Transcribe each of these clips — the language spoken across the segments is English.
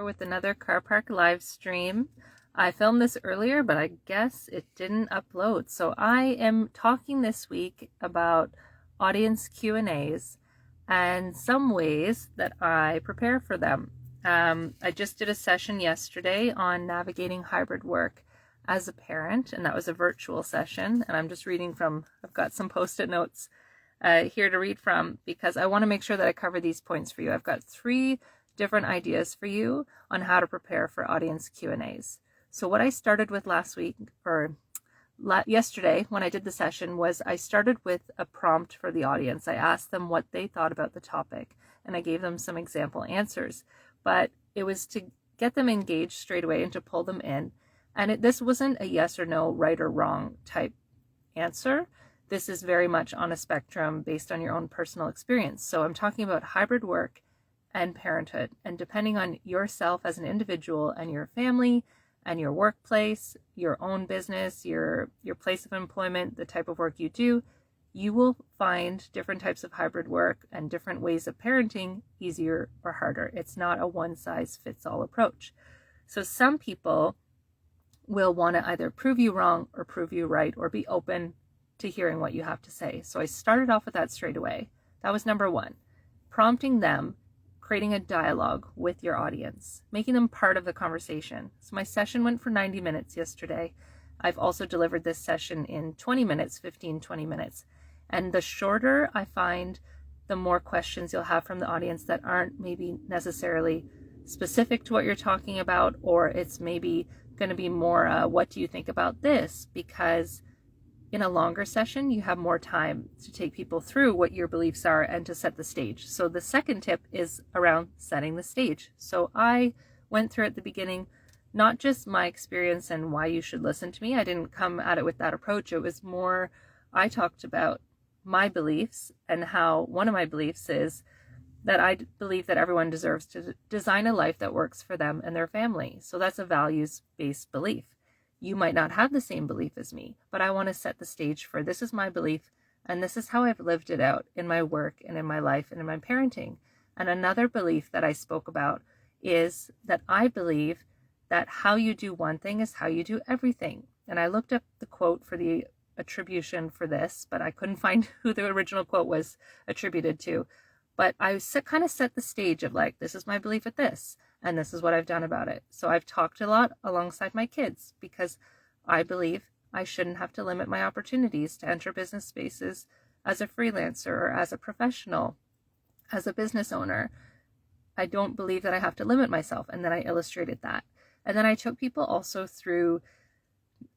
With another Carpark live stream. I filmed this earlier, but I guess it didn't upload. So I am talking this week about audience Q&As and some ways that I prepare for them. I just did a session yesterday on navigating hybrid work as a parent, and that was a virtual session. And I'm just reading from, I've got some post-it notes here to read from because I want to make sure that I cover these points for you. I've got 3 different ideas for you on how to prepare for audience Q&As. So what I started with yesterday when I did the session was I started with a prompt for the audience. I asked them what they thought about the topic and I gave them some example answers, but it was to get them engaged straight away and to pull them in. And this wasn't a yes or no, right or wrong type answer. This is very much on a spectrum based on your own personal experience. So I'm talking about hybrid work and parenthood, and depending on yourself as an individual and your family and your workplace, your own business, your place of employment, the type of work you do, you will find different types of hybrid work and different ways of parenting easier or harder. It's not a one-size-fits-all approach. So some people will want to either prove you wrong or prove you right or be open to hearing what you have to say. So I started off with that straight away. That was number 1, prompting them, creating a dialogue with your audience, making them part of the conversation. So my session went for 90 minutes yesterday. I've also delivered this session in 20 minutes, 15, 20 minutes. And the shorter I find, the more questions you'll have from the audience that aren't maybe necessarily specific to what you're talking about, or it's maybe going to be more, what do you think about this? Because in a longer session, you have more time to take people through what your beliefs are and to set the stage. So the second tip is around setting the stage. So I went through at the beginning, not just my experience and why you should listen to me. I didn't come at it with that approach. It was more, I talked about my beliefs and how one of my beliefs is that I believe that everyone deserves to design a life that works for them and their family. So that's a values-based belief. You might not have the same belief as me, but I want to set the stage for this is my belief and this is how I've lived it out in my work and in my life and in my parenting. And another belief that I spoke about is that I believe that how you do one thing is how you do everything. And I looked up the quote for the attribution for this, but I couldn't find who the original quote was attributed to. But I kind of set the stage of like, this is my belief with this, and this is what I've done about it. So I've talked a lot alongside my kids because I believe I shouldn't have to limit my opportunities to enter business spaces as a freelancer or as a professional, as a business owner. I don't believe that I have to limit myself. And then I illustrated that. And then I took people also through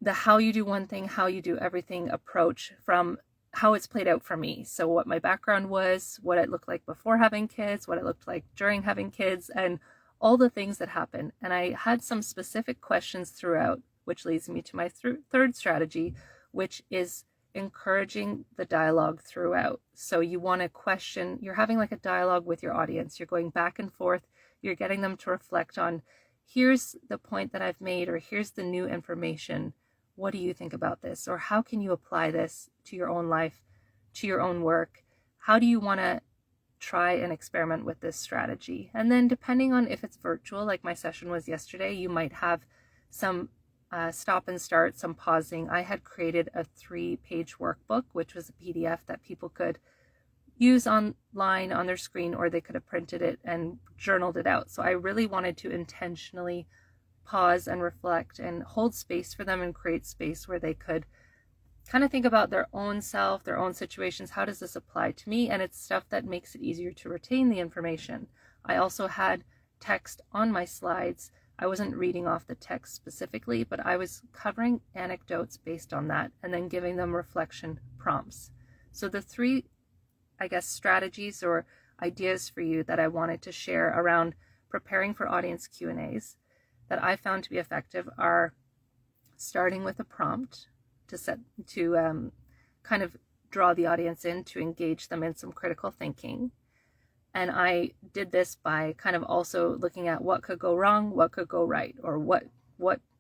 the how you do one thing, how you do everything approach from how it's played out for me. So what my background was, what it looked like before having kids, what it looked like during having kids, and all the things that happen. And I had some specific questions throughout, which leads me to my third strategy, which is encouraging the dialogue throughout. So you want to question, you're having like a dialogue with your audience. You're going back and forth. You're getting them to reflect on, here's the point that I've made, or here's the new information. What do you think about this? Or how can you apply this to your own life, to your own work? How do you want to try and experiment with this strategy? And then depending on if it's virtual, like my session was yesterday, you might have some stop and start, some pausing. I had created a 3-page workbook, which was a PDF that people could use online on their screen, or they could have printed it and journaled it out. So I really wanted to intentionally pause and reflect and hold space for them and create space where they could kind of think about their own self, their own situations. How does this apply to me? And it's stuff that makes it easier to retain the information. I also had text on my slides. I wasn't reading off the text specifically, but I was covering anecdotes based on that and then giving them reflection prompts. So the 3, I guess, strategies or ideas for you that I wanted to share around preparing for audience Q&As that I found to be effective are starting with a prompt to kind of draw the audience in, to engage them in some critical thinking. And I did this by kind of also looking at what could go wrong, what could go right, or what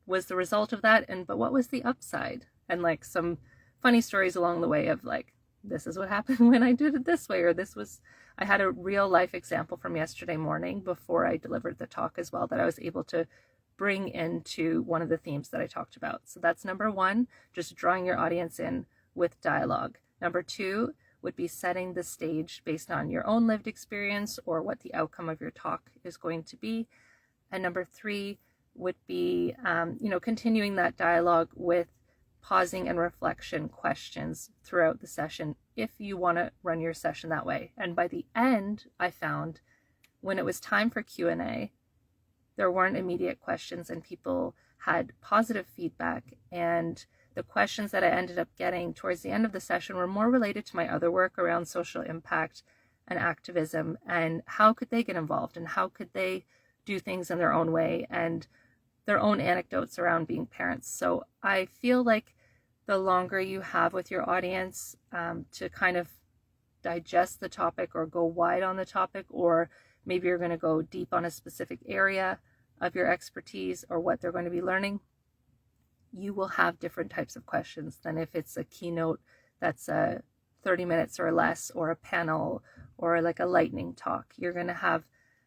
was the result of that, but what was the upside? And like some funny stories along the way of like this is what happened when I did it this way, or I had a real life example from yesterday morning before I delivered the talk as well that I was able to bring into one of the themes that I talked about. So that's number one, just drawing your audience in with dialogue. Number two would be setting the stage based on your own lived experience or what the outcome of your talk is going to be. And number three would be, continuing that dialogue with pausing and reflection questions throughout the session if you want to run your session that way. And by the end, I found when it was time for Q&A, there weren't immediate questions and people had positive feedback. And the questions that I ended up getting towards the end of the session were more related to my other work around social impact and activism, and how could they get involved and how could they do things in their own way and their own anecdotes around being parents. So I feel like the longer you have with your audience to kind of digest the topic or go wide on the topic, or maybe you're going to go deep on a specific area of your expertise or what they're going to be learning, you will have different types of questions than if it's a keynote that's 30 minutes or less, or a panel, or like a lightning talk. You're going to have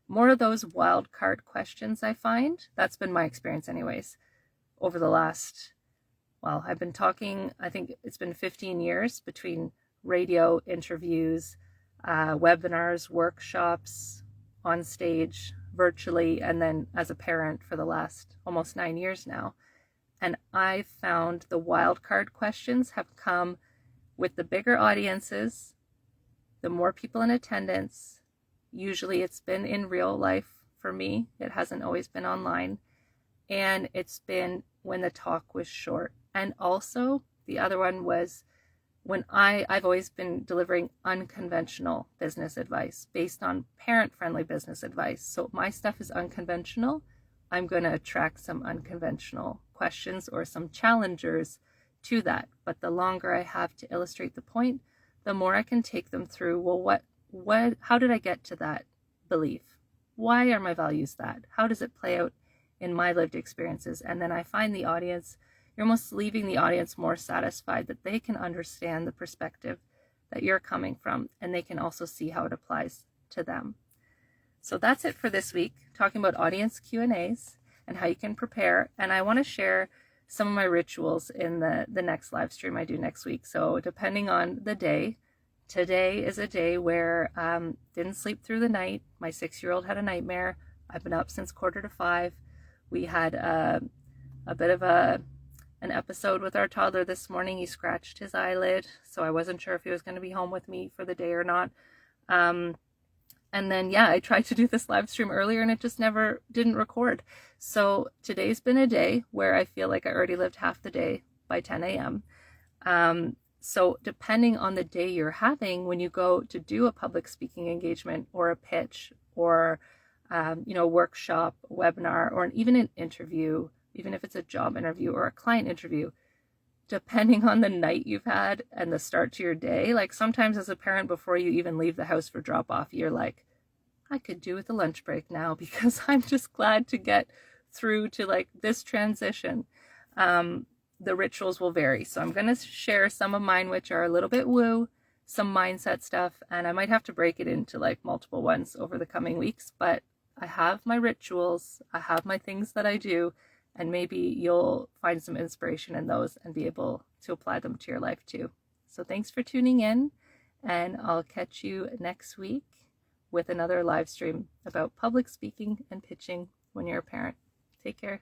more of those wild card questions, I find. That's been my experience anyways, over the last, I've been talking, I think it's been 15 years between radio interviews, webinars, workshops, on stage, virtually, and then as a parent for the last almost 9 years now. And I found the wild card questions have come with the bigger audiences, the more people in attendance. Usually it's been in real life for me. It hasn't always been online. And it's been when the talk was short. And also the other one was when I've always been delivering unconventional business advice based on parent-friendly business advice. So my stuff is unconventional. I'm going to attract some unconventional questions or some challengers to that. But the longer I have to illustrate the point, the more I can take them through, how did I get to that belief? Why are my values that? How does it play out in my lived experiences? And then I find the audience, you're almost leaving the audience more satisfied that they can understand the perspective that you're coming from, and they can also see how it applies to them. So that's it for this week, talking about audience Q&As and how you can prepare. And I want to share some of my rituals in the next live stream I do next week. So depending on the day, today is a day where didn't sleep through the night. My 6-year-old had a nightmare. I've been up since 4:45. We had a bit of an episode with our toddler this morning. He scratched his eyelid, so I wasn't sure if he was going to be home with me for the day or not. And then, I tried to do this live stream earlier and it just didn't record. So today's been a day where I feel like I already lived half the day by 10 a.m. So depending on the day you're having, when you go to do a public speaking engagement or a pitch or, a workshop, a webinar, or even an interview, even if it's a job interview or a client interview, depending on the night you've had and the start to your day, like sometimes as a parent, before you even leave the house for drop off, you're like, I could do with a lunch break now because I'm just glad to get through to like this transition. The rituals will vary. So I'm going to share some of mine, which are a little bit woo, some mindset stuff, and I might have to break it into like multiple ones over the coming weeks, but I have my rituals, I have my things that I do, and maybe you'll find some inspiration in those and be able to apply them to your life too. So thanks for tuning in, and I'll catch you next week with another live stream about public speaking and pitching when you're a parent. Take care.